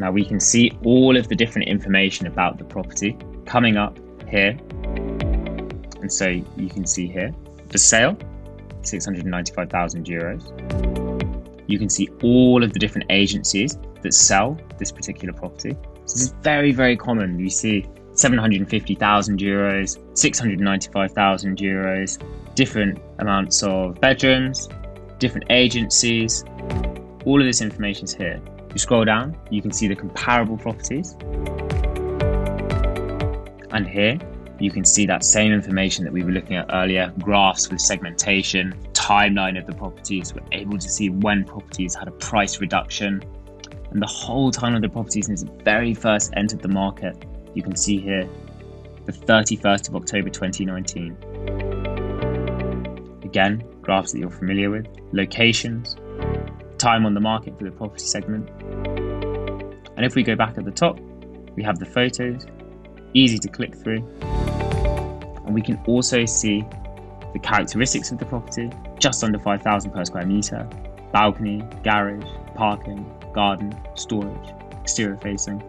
Now we can see all of the different information about the property coming up here. And so you can see here, the sale, 695,000 euros. You can see all of the different agencies that sell this particular property. So this is very, very common. You see 750,000 euros, 695,000 euros, different amounts of bedrooms, different agencies. All of this information is here. You scroll down, you can see the comparable properties. And here, you can see that same information that we were looking at earlier, graphs with segmentation, timeline of the properties. We're able to see when properties had a price reduction, and the whole time of the property since it very first entered the market. You can see here, the 31st of October 2019. Again, graphs that you're familiar with, locations, time on the market for the property segment. And if we go back at the top, we have the photos, easy to click through. And we can also see the characteristics of the property, just under 5,000 per square meter, balcony, garage, parking, garden, storage, exterior facing.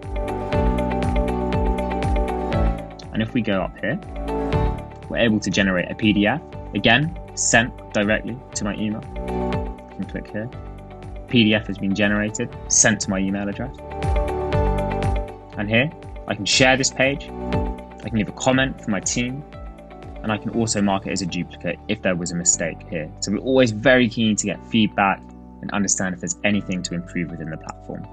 And if we go up here, we're able to generate a PDF, again, sent directly to my email. I can click here. PDF has been generated, sent to my email address. And here, I can share this page, I can leave a comment for my team, and I can also mark it as a duplicate if there was a mistake here. So we're always very keen to get feedback and understand if there's anything to improve within the platform.